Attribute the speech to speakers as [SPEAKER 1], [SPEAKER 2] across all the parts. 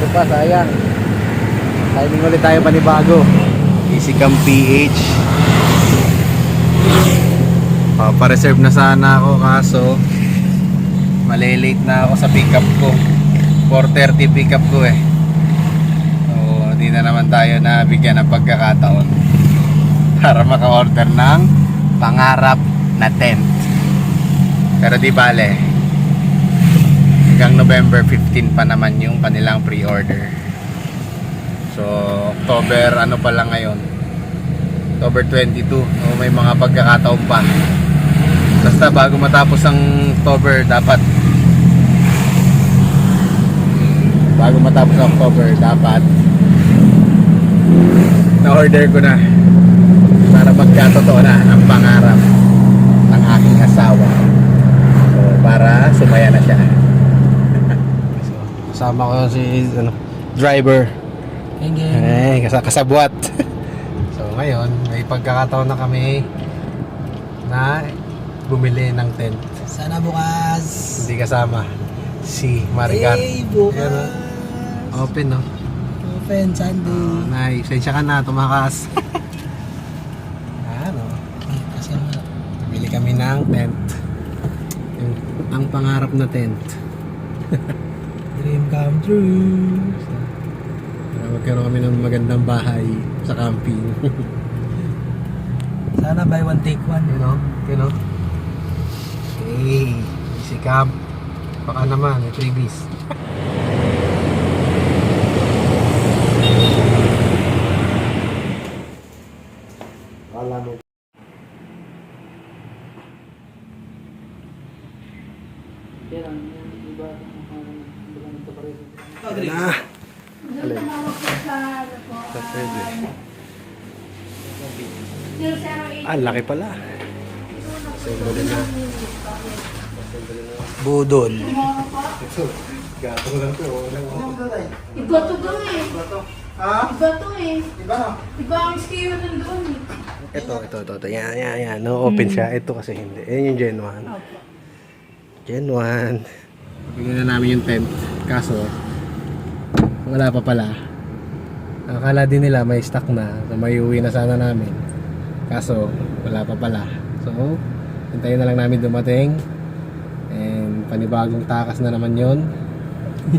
[SPEAKER 1] Ito pa, sayang. Timing ulit tayo panibago. EasyCam PH. Pa-reserve na sana ako kaso malilate na ako sa pickup ko. 4:30 pickup ko eh. So, hindi na naman tayo nabigyan ng pagkakataon para maka-order ng pangarap na tent. Pero di bale, hanggang November 15 pa naman yung kanilang pre-order. So October ano pa lang ngayon, October 22. So, may mga pagkakataon pa. Basta bago matapos ang October dapat na-order ko na para magkatotoo na ang pangarap ng aking asawa. So para sumaya na siya. So, kasama ko si driver. Eh, kasabwat. So ngayon, may pagkakataon na kami na bumili ng tent.
[SPEAKER 2] Sana bukas.
[SPEAKER 1] Hindi kasama si Maricar.
[SPEAKER 2] Hey, bukas.
[SPEAKER 1] Ayan, open, no?
[SPEAKER 2] Open Sunday.
[SPEAKER 1] Nice. Sensya ka na, tumakas. Ano?
[SPEAKER 2] Kasi nga.
[SPEAKER 1] Bili kami ng tent. Ang pangarap na tent.
[SPEAKER 2] Dream come true.
[SPEAKER 1] Para magkaroon kami ng magandang bahay sa camping.
[SPEAKER 2] Sana buy one take one.
[SPEAKER 1] You know? Okay. Easy camp. Baka naman, may freebies. Wala mo. Na. Alin? Pwede. Ah, laki pala. Assemble na.
[SPEAKER 2] Budol.
[SPEAKER 1] Gato lang to.
[SPEAKER 3] Iba to doon eh.
[SPEAKER 1] Ha?
[SPEAKER 3] Iba to eh.
[SPEAKER 1] Iba na.
[SPEAKER 3] Iba ang skill ng doon eh.
[SPEAKER 1] Ito. Yan. No, open siya. Ito kasi hindi. Yan yung Gen 1. Gen 1. Bigyan na namin yung tent. Kaso, wala pa pala. Akala din nila may stock na. So, may uwi na sana namin. Kaso, wala pa pala. So, hintayin na lang namin dumating. And panibagong takas na naman yon.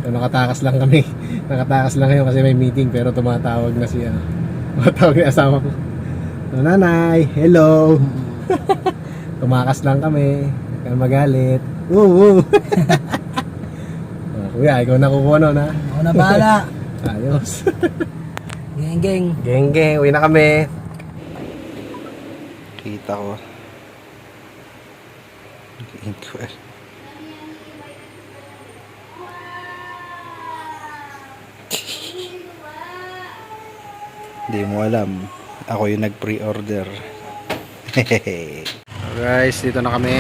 [SPEAKER 1] So, nakatakas lang kami. Nakatakas lang ngayon kasi may meeting. Pero tumatawag na siya. Tumatawag na asawa ko. So, nanay, hello. Tumakas lang kami. Kaya magalit. Woo! Kuya, ikaw na kukuha nun ha.
[SPEAKER 2] Ako na bahala.
[SPEAKER 1] Ayos.
[SPEAKER 2] Geng.
[SPEAKER 1] Geng, uwi na kami. Kita ko. Hindi mo alam. Ako yung nag-pre-order. Guys, dito na kami.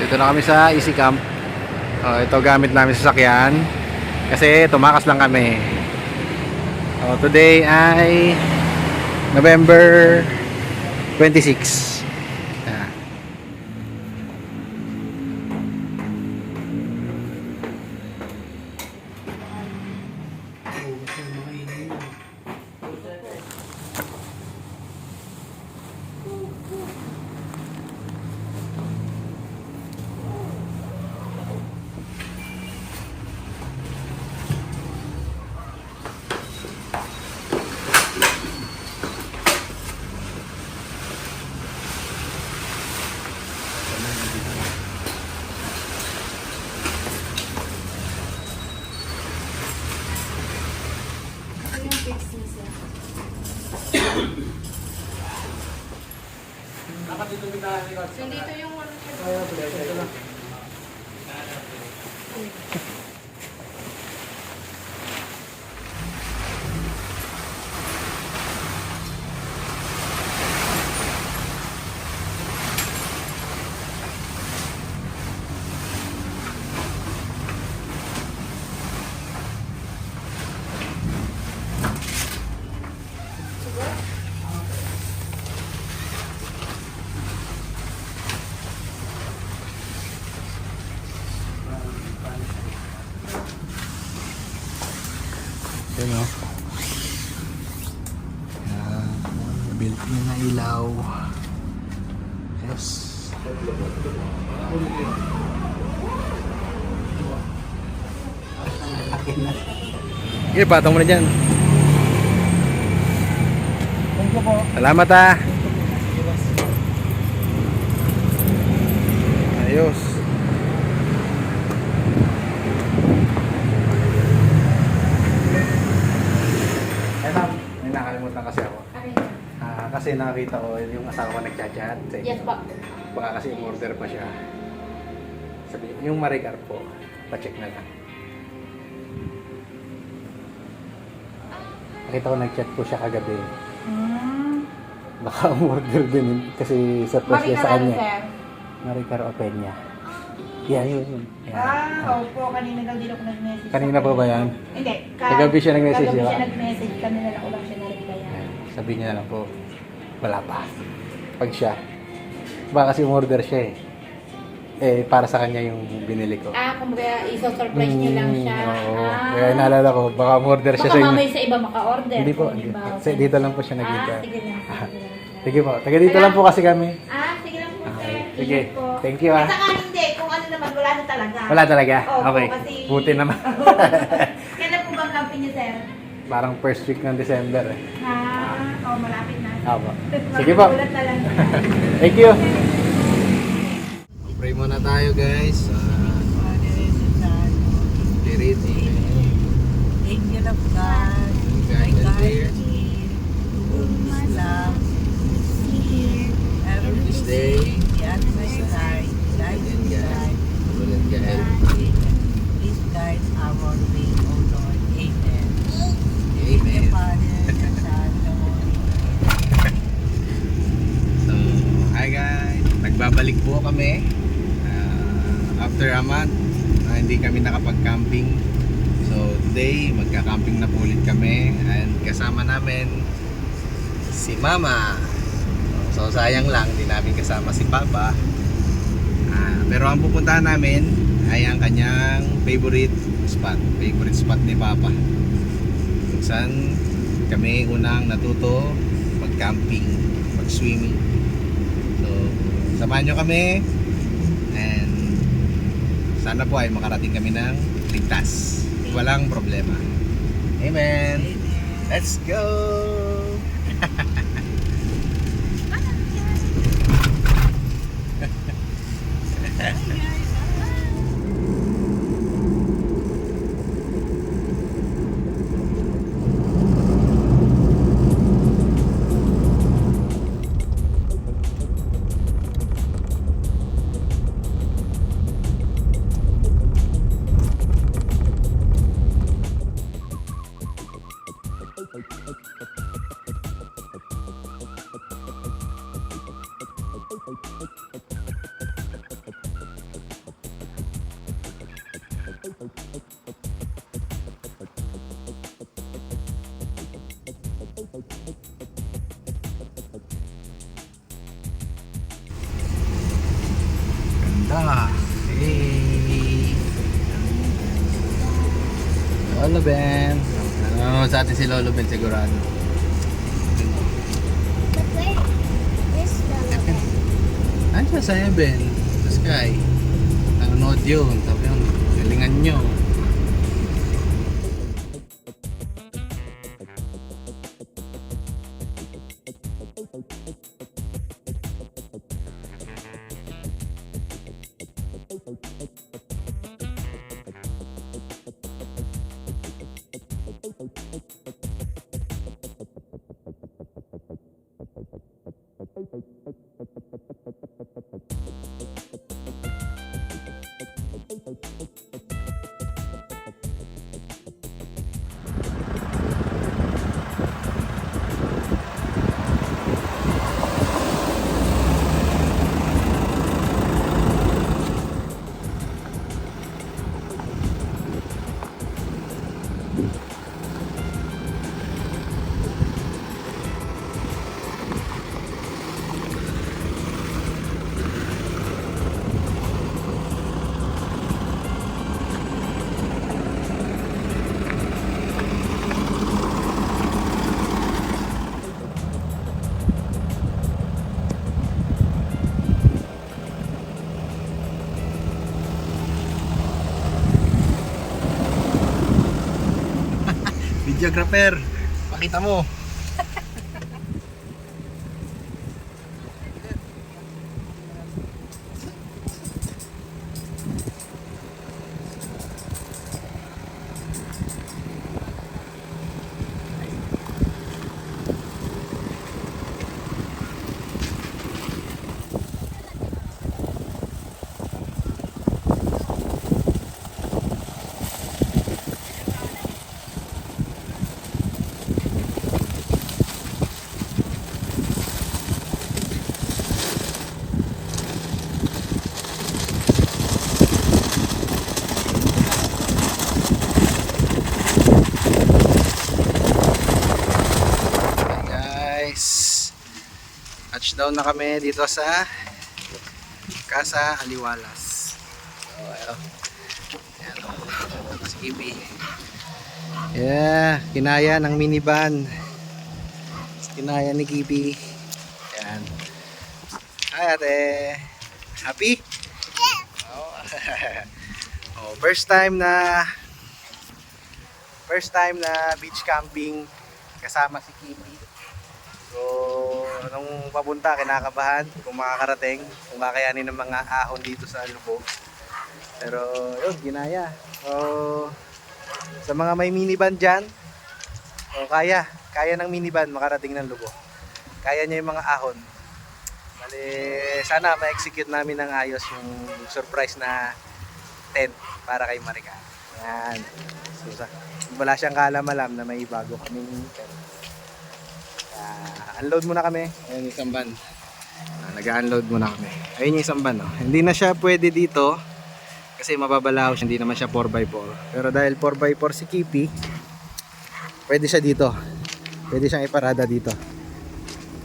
[SPEAKER 1] Dito na kami sa EasyCamp. Ito gamit namin sa sakyan. Kasi tumakas lang kami. Today ay November 26. Ayan.
[SPEAKER 3] Nandito yung ano.
[SPEAKER 1] Yun o. Yan. Built niya na ilaw. Yes. Sige, patong mo na dyan.
[SPEAKER 2] Thank you po.
[SPEAKER 1] Salamat ah. Ayos. Eto, may nakalimutan kasi ako.
[SPEAKER 3] Ano yun?
[SPEAKER 1] Kasi nakakita ko yung asawa ko nagchat-chat.
[SPEAKER 3] Yes po.
[SPEAKER 1] Baka kasi umorder pa siya. Sabi, yung Maricar po, pa-check na lang. Nakita ko nag-chat po siya kagabi. Baka umorder din kasi surprise niya sa kanya. Maricar Openia. Yeah, yun. Yeah.
[SPEAKER 3] Opo. Kanina daw din ako nag-message.
[SPEAKER 1] Kanina pa ba yan?
[SPEAKER 3] Hindi.
[SPEAKER 1] Kagabi siya nag-message,
[SPEAKER 3] Kagabi
[SPEAKER 1] di ba?
[SPEAKER 3] siya nag-message. Kanina lang ulang siya nag-replyan.
[SPEAKER 1] Sabi niya na lang po, wala pa. Pag siya. Baka kasi umorder siya eh. Para sa kanya yung binili ko.
[SPEAKER 3] Kumbaga, iso-surprise niyo lang siya.
[SPEAKER 1] Oo. Kaya naalala ko, baka umorder siya
[SPEAKER 3] Baka
[SPEAKER 1] sa inyo.
[SPEAKER 3] mamaya sa iba maka-order.
[SPEAKER 1] Hindi po.
[SPEAKER 3] Halimbawa,
[SPEAKER 1] Kasi dito lang po siya nag-iba.
[SPEAKER 3] sige lang.
[SPEAKER 1] Sige po. Taga dito lang po kasi kami.
[SPEAKER 3] Sige lang po,
[SPEAKER 1] Okay.
[SPEAKER 3] sir.
[SPEAKER 1] Sige.
[SPEAKER 3] Ingat po.
[SPEAKER 1] Thank you, ah.
[SPEAKER 3] At saka hindi, kung ano naman, wala na talaga.
[SPEAKER 1] Wala talaga?
[SPEAKER 3] Opo,
[SPEAKER 1] Okay.
[SPEAKER 3] kasi-
[SPEAKER 1] Buti naman.
[SPEAKER 3] Kailan po bang camping niyo, sir?
[SPEAKER 1] Parang first week ng December eh.
[SPEAKER 3] Malapit na.
[SPEAKER 1] Apo. Sige po.
[SPEAKER 3] Magulat na lang.
[SPEAKER 1] Thank you. Pray muna tayo guys. Clarity.
[SPEAKER 2] Angel of God, my guide, whose love, every
[SPEAKER 1] This day.
[SPEAKER 2] at my side, guide and guide.
[SPEAKER 1] Walang gael.
[SPEAKER 2] Please guide our way, O Lord. Amen.
[SPEAKER 1] Amen.
[SPEAKER 2] Father, the Son, the Holy
[SPEAKER 1] So, hi guys. Nagbabalik po kami. After a month, hindi kami nakapag-camping. So, today, magka-camping na po ulit kami. And kasama namin si Mama. So, sayang lang, hindi namin kasama si Papa. Pero ang pupuntahan namin ay ang kanyang favorite spot. Favorite spot ni Papa. Kung saan kami unang natuto mag-camping, mag-swimming. So, samahan nyo kami. And sana po ay makarating kami ng ligtas. Walang problema. Amen. Let's go! Ganda. Hey. Lolo Ben. Ano sa atin si Lolo Ben sigurado.
[SPEAKER 4] But where is the level?
[SPEAKER 1] Andiyan sa heaven, sa sky. Nanonood yun. Sabi yun, galingan nyo. Videographer, pakita mo. Touchdown na kami dito sa Casa Aliwalas. So, ayun. Ayan o. Si Kibi. Yeah, kinaya ng minivan. Kinaya ni Kibi. Ayan. Hi ate. Happy? Yeah. Oh. Oh, first time na beach camping kasama si Kibi. So, nung papunta, kinakabahan kung makakarating, kung kakayanin ng mga ahon dito sa Lubog. Pero, yun, ginaya. So, sa mga may minivan dyan, so, kaya ng minivan makarating ng Lubog. Kaya niya yung mga ahon. Bali, sana ma-execute namin ng ayos yung surprise na tent para kay Maricar. Yan. So, wala siyang kaalam-alam na may bago kaming tent. Unload muna kami. Ayun yung isang van. Nag-unload muna kami. Ayun yung isang van. Oh. Hindi na siya pwede dito kasi mababalaw siya. Hindi naman siya 4x4. Pero dahil 4x4 si Kipi, pwede siya dito. Pwede siyang iparada dito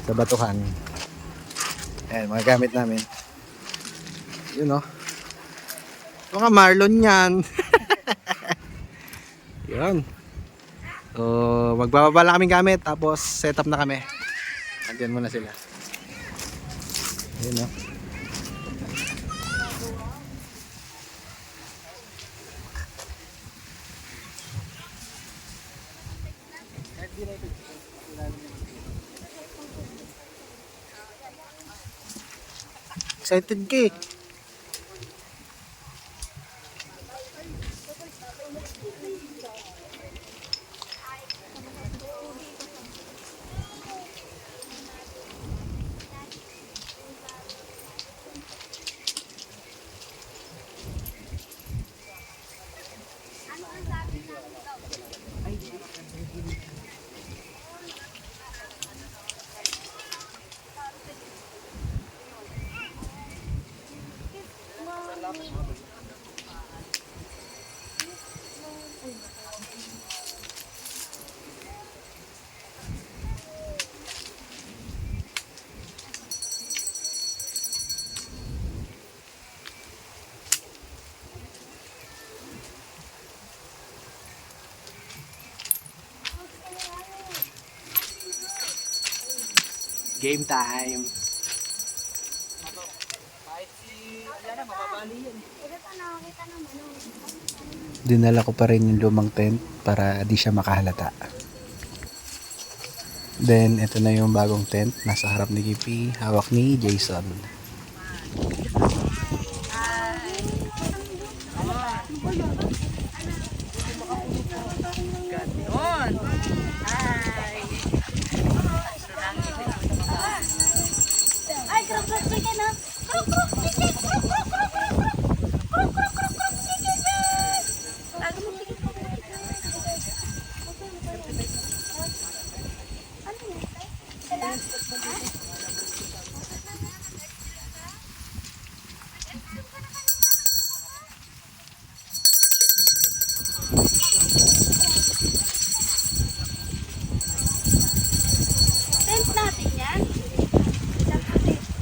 [SPEAKER 1] sa batuhan. Ayan, mga gamit namin. Yun o. Mga Marlon yan. Yun. So, magbababa lang kaming gamit tapos set up na kami. Nandiyan muna sila. Ayun o. Excited ka eh. Game time. Dinala ko pa rin yung lumang tent para di siya makahalata. Then, ito na yung bagong tent. Nasa harap ni Kipi, hawak ni Jason.
[SPEAKER 4] Ay, krok-krok chicken ha! Krok-krok chicken! Krok-krok! Krok-krok chicken yan! Lago mo chicken po. Ano yan? Sala? Tent natin yan?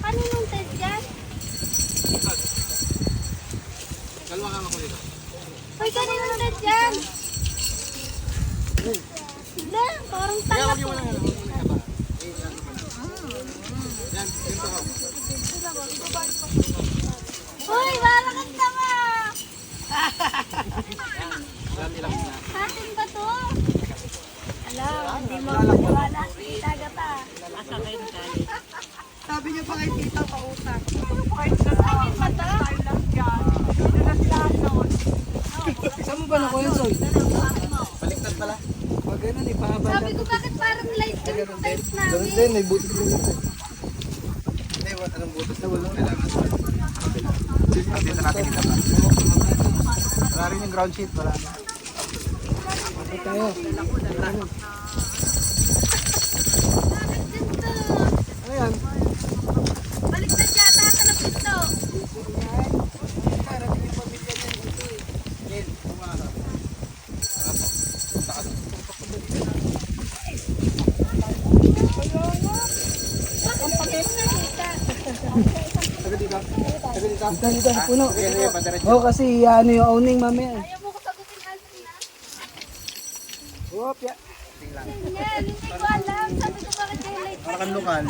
[SPEAKER 4] Kaninong tent yan?
[SPEAKER 1] Kalma ka ako dito.
[SPEAKER 4] Hoy, kaninong tent yan? Hindi, parang tanga po. Hoy, balakas tanga! Atin ba to? Hindi mo maniwala. Kita gata.
[SPEAKER 2] Asakay na galing.
[SPEAKER 5] Sabi niya pa kay tita pautang. Saan mo ba nakuha yun, Soy? Baliktad pala. Pag ganun, ipahaba
[SPEAKER 4] Sabi ko bakit parang light yung type namin.
[SPEAKER 5] Ganun din, may butas din ito. Hindi, anong butas na wala? Kailangan sa dito natin ito pa. Wala rin yung ground sheet, wala na. Ito tayo. Ano yan?
[SPEAKER 4] Baliktad yata sa napito.
[SPEAKER 5] Karating yung pamilya niya dito eh. Yan, kumara.
[SPEAKER 4] Bakit hindi mo nakita?
[SPEAKER 5] Taga dito. Taga dito. Dito, puno. Oo, kasi ano yung owning mamaya.
[SPEAKER 4] Ayaw mo ko sagutin Alvin na.
[SPEAKER 5] Wop, ya.
[SPEAKER 4] Yan, hindi ko alam. Sabi ko bakit kayo late pa
[SPEAKER 5] Parakan lokal.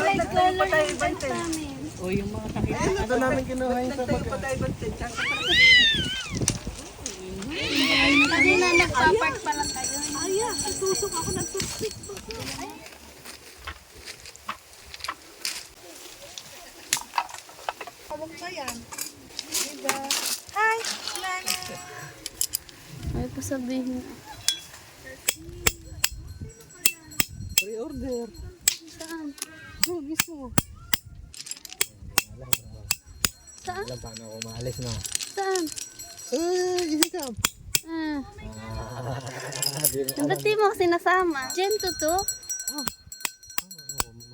[SPEAKER 4] late ko alam yung type namin.
[SPEAKER 2] O yung mga sakit.
[SPEAKER 5] Ito namin kinuha yung sa pag...
[SPEAKER 4] Kanina nagpa-park pa lang tayo. Ay, susok ako ng toothpick. Hi, Lana. Ay, pasabihin.
[SPEAKER 5] Pre-order.
[SPEAKER 4] Saan?
[SPEAKER 5] Doon mismo.
[SPEAKER 4] Saan?
[SPEAKER 1] Alam paano ako maalis na.
[SPEAKER 4] Saan?
[SPEAKER 5] Isikam.
[SPEAKER 4] Ah. Ba't di mo ako sinasama? Gem to to?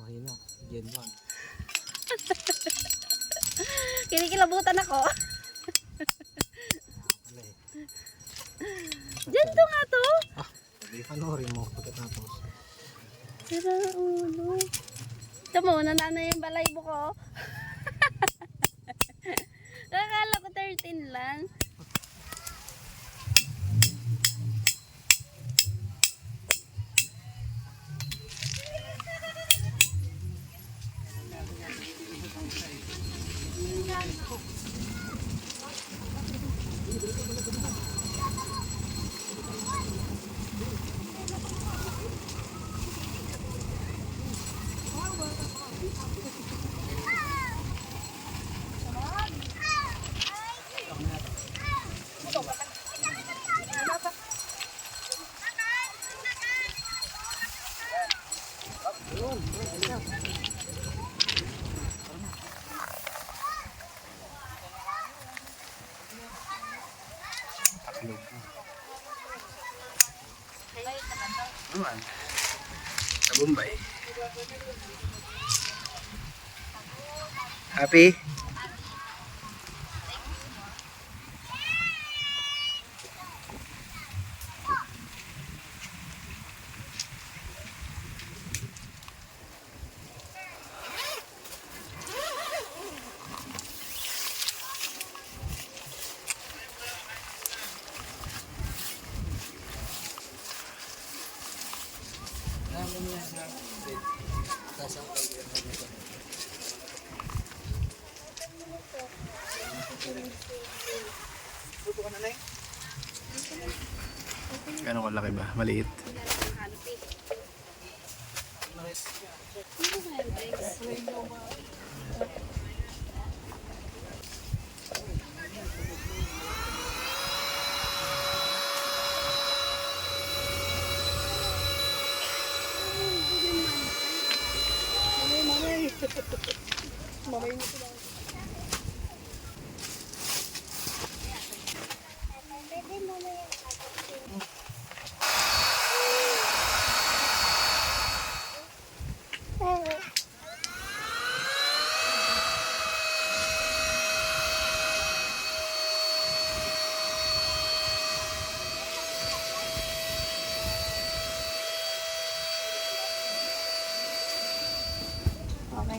[SPEAKER 1] Mahina. Gen 1.
[SPEAKER 4] Kinikilabutan ako. Gem to nga to?
[SPEAKER 1] Sabi, panoorin mo pagkatapos.
[SPEAKER 4] Sira ang ulo. Ito mo, nanana yung balaybo ko. Akala ko 13 lang.
[SPEAKER 1] Naman. Sa Bombay. Happy? Gano'ng kalaki ba? Maliit.
[SPEAKER 4] Okay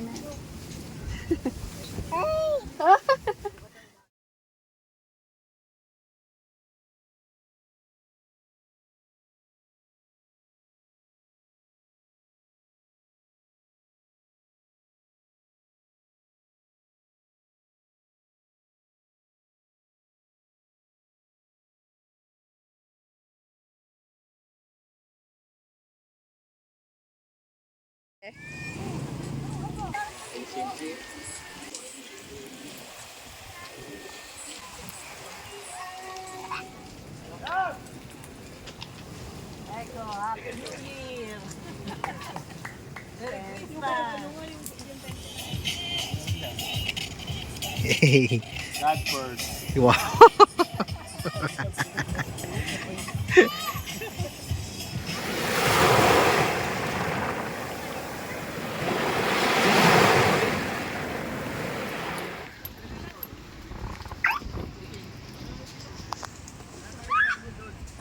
[SPEAKER 4] na.
[SPEAKER 2] Echo, Happy New Year! Merry Christmas!
[SPEAKER 5] God first.
[SPEAKER 1] Wow.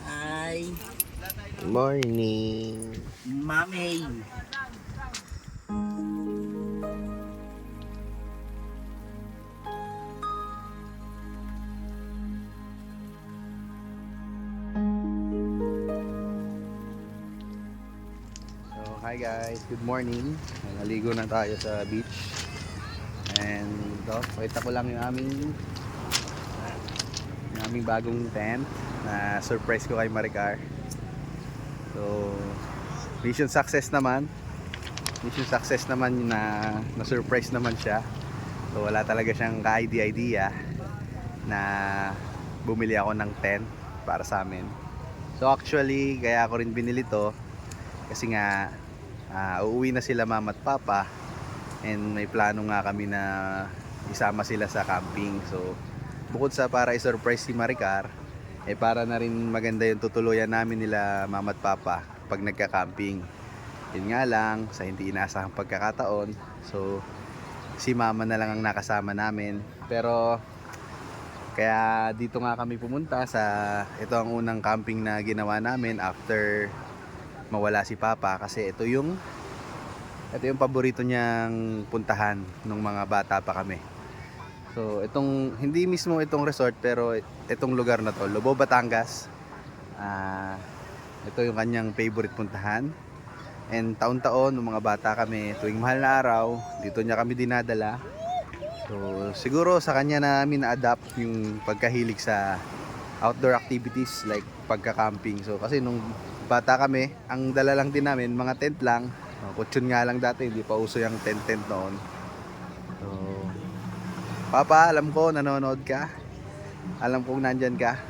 [SPEAKER 2] Hi,
[SPEAKER 1] Morning.
[SPEAKER 2] Mommy!
[SPEAKER 5] So, hi guys. Good morning. Naligo na tayo sa beach. And pakita ko lang yung aming bagong tent na surprise ko kay Maricar. So, mission success naman. Mission success naman na surprise naman siya. So, wala talaga siyang ka-idea na bumili ako ng tent para sa amin. So, actually, kaya ako rin binili to kasi nga uuwi na sila mama at papa, and may plano nga kami na isama sila sa camping. So bukod sa para i-surprise si Maricar, para na rin maganda yung tutuluyan namin nila mama at papa pag nagka-camping. Yun nga lang, sa hindi inaasahang pagkakataon, so si mama na lang ang nakasama namin. Pero kaya dito nga kami pumunta ito ang unang camping na ginawa namin after mawala si papa, kasi ito yung paborito niyang puntahan nung mga bata pa kami. So hindi mismo itong resort, pero itong lugar na to, Lobo, Batangas, ito yung kanyang favorite puntahan. And taon-taon nung mga bata kami, tuwing mahal na araw, dito niya kami dinadala. So siguro sa kanya namin na-adapt yung pagkahilig sa outdoor activities like pagka-camping. So kasi nung bata kami, ang dala lang din namin mga tent lang. Kutsyon nga lang dati, hindi pa uso yung tent noon. So papa, alam ko nanonood ka, alam kong nandyan ka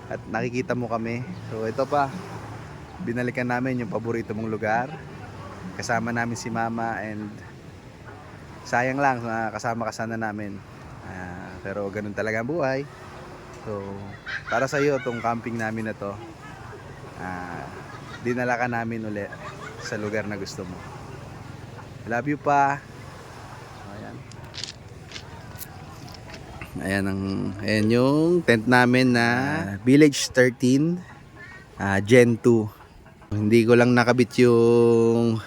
[SPEAKER 5] at nakikita mo kami. So ito pa, binalikan namin yung paborito mong lugar, kasama namin si mama, and sayang lang na kasama ka sana namin, pero ganun talaga ang buhay. So para sa iyo tong camping namin na to, dinala ka namin ulit sa lugar na gusto mo. Love you pa. Ayan yung tent namin na Village 13 Gen 2. Hindi ko lang nakabit yung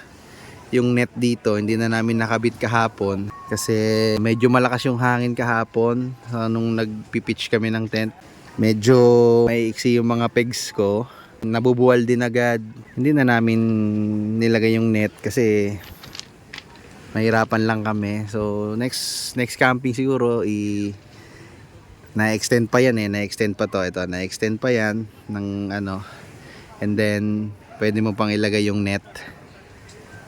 [SPEAKER 5] net dito. Hindi na namin nakabit kahapon kasi medyo malakas yung hangin kahapon nung nagpipitch kami ng tent. Medyo may iksi yung mga pegs ko. Nabubuwal din agad. Hindi na namin nilagay yung net kasi mahirapan lang kami. So next camping siguro na-extend pa yan na-extend pa to. Ito, na-extend pa yan ng and then pwede mo pang ilagay yung net.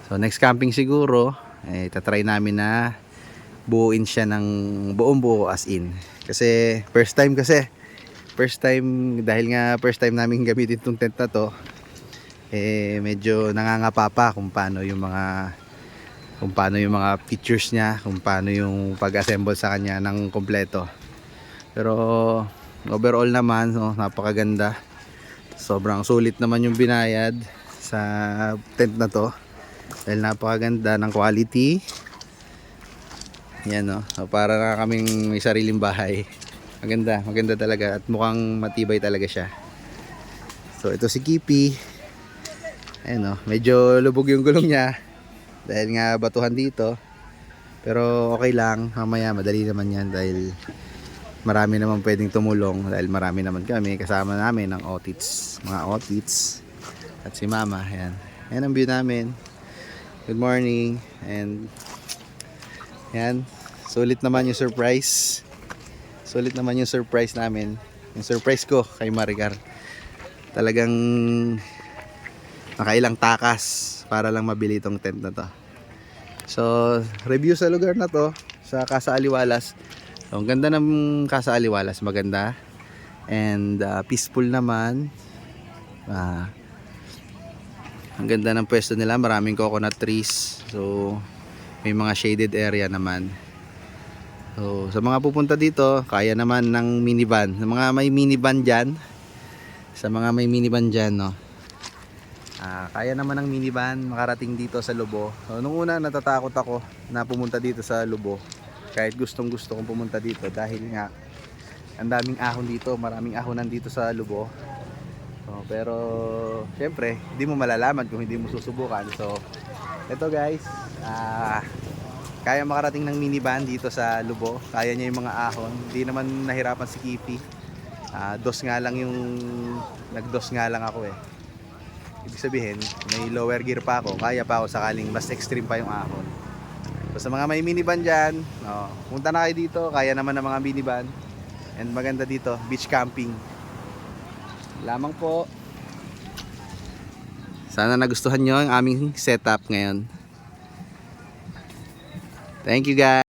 [SPEAKER 5] So next camping siguro tatry namin na buuin siya ng buong buo, as in. Kasi first time dahil nga first time namin gamitin itong tent na to, medyo nangangapa pa kung paano yung mga features niya, kung paano yung pag-assemble sa kanya ng kompleto. Pero overall naman, napakaganda. Sobrang sulit naman yung binayad sa tent na to dahil napakaganda ng quality. Yan, para na kaming may sariling bahay. Maganda talaga at mukhang matibay talaga siya. So ito si Kipi. Ayun, medyo lubog yung gulong niya dahil nga batuhan dito. Pero okay lang, mamaya madali naman yan dahil marami naman pwedeng tumulong, dahil marami naman kami, kasama namin ng mga otits at si mama. Ayan ang view namin. Good morning. And yan, sulit naman yung surprise namin, yung surprise ko kay Maricar. Talagang nakailang takas para lang mabili itong tent na to. So, review sa lugar na to, sa Casa Aliwalas. So, ang ganda ng Casa Aliwalas, maganda. And peaceful naman. Ang ganda ng pwesto nila, maraming coconut trees. So, may mga shaded area naman. So, sa mga pupunta dito, kaya naman ng minivan. Sa mga may minivan dyan, no? Kaya naman ng minivan makarating dito sa Lobo. So, nung una natatakot ako na pumunta dito sa Lobo. Kahit gustong gusto kong pumunta dito dahil nga ang daming ahon dito, maraming ahonan dito sa Lobo. So, pero syempre, hindi mo malalaman kung hindi mo susubukan. So, ito guys, kaya makarating ng minivan dito sa Lobo. Kaya niya yung mga ahon. Hindi naman nahirapan si Kipi. Dos nga lang ako eh. Ibig sabihin, may lower gear pa ako. Kaya pa ako sakaling mas extreme pa yung ahon. So, sa mga may minivan dyan, punta na kayo dito. Kaya naman ng mga minivan. And maganda dito, beach camping. Lamang po. Sana nagustuhan nyo ang aming setup ngayon. Thank you guys.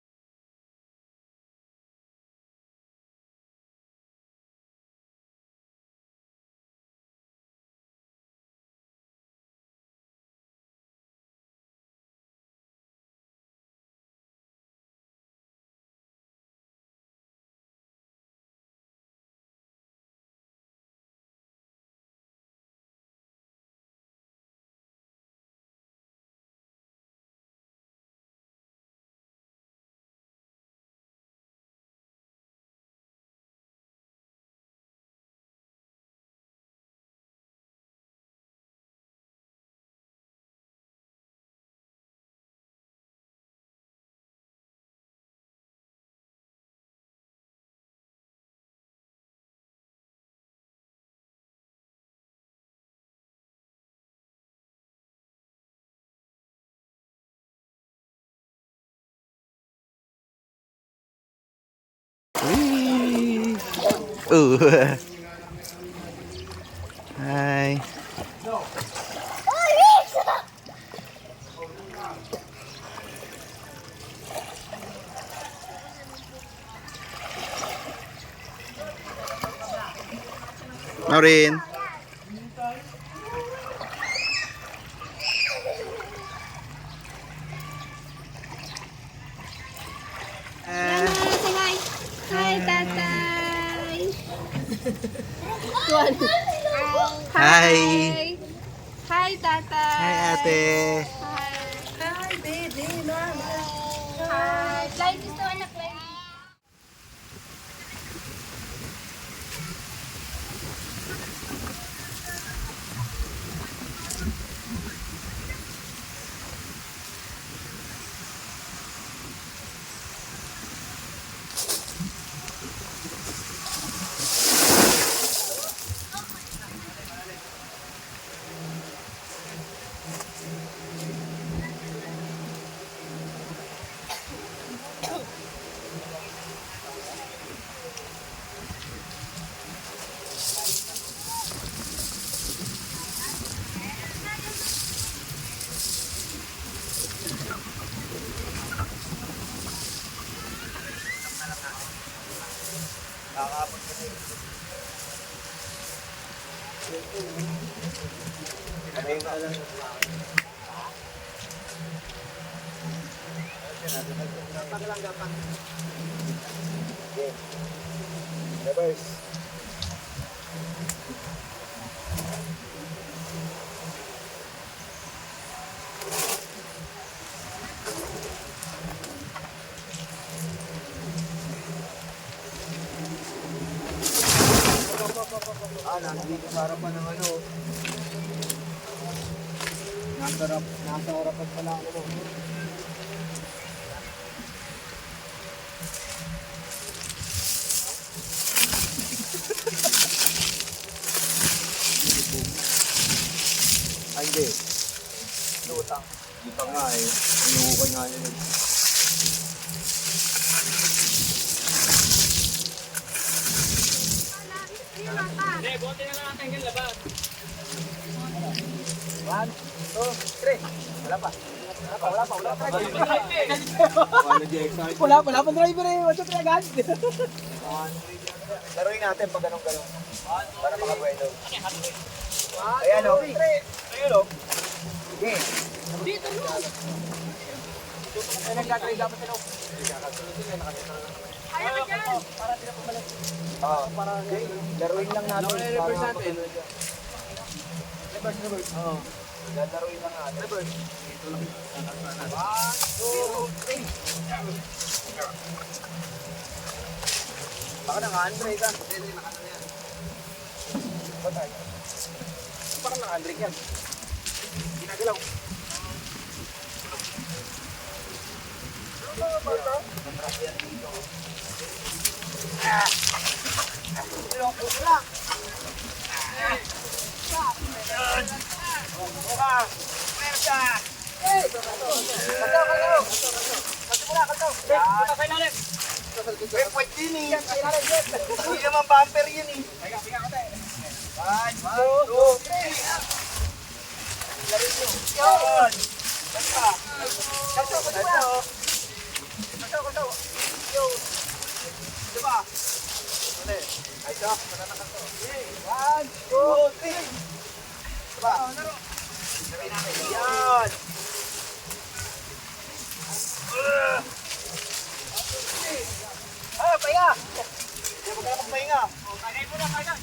[SPEAKER 5] Hi. Maureen.
[SPEAKER 4] Hi! Hi, tatay!
[SPEAKER 5] Hi.
[SPEAKER 4] Hi, tatay!
[SPEAKER 5] Hi, ate.
[SPEAKER 4] Hi, baby, mama! Hi! Fly gusto anak, fly.
[SPEAKER 5] Nandito sa harapan ng ano. Nasa harapan pala ako. Ay, hindi. Lutang. Lutang nga eh. Inuukay nga nila. Hindi, bote na lang natin yung labas. 1, 2, 3. Wala pa. Wala pa. Wala pa driver eh. What's up agad? Laruin natin pag ganun-ganun. Para makabuelo. Ayan o. Ayun o. Sige. Dito mo. Ay, nagkatrade dapat sila.
[SPEAKER 4] Kaya ka dyan.
[SPEAKER 5] Para sila pumalik. Oo. Laruin lang natin. Reverse natin. Reverse. Oo. Laruin lang natin. Reverse. Ito lang. 1, 2, 3. Baka naka-Andre ka. Hindi, naka-Andre yan. Patay. Baka naka-Andre yan. Ginagalaw. Hindi naman bumper yun eh. One, two, three. Larin nyo. Yun. Basta. Kalto. Yun. Diba? Ano? Ay, ito. One, two, three. Diba? Sabi namin. Yan. Pahinga. Hindi mo kaya magpahinga. Kagay mo na, kagay.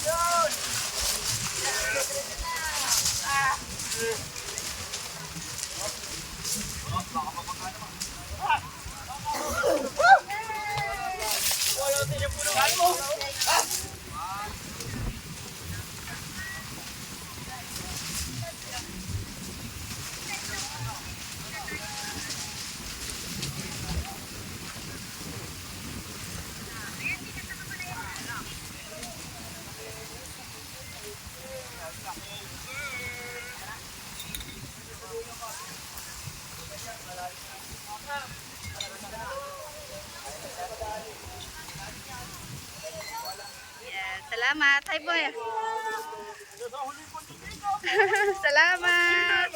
[SPEAKER 5] Yun.
[SPEAKER 4] Yes, salamat. Hi, boy. Salamat.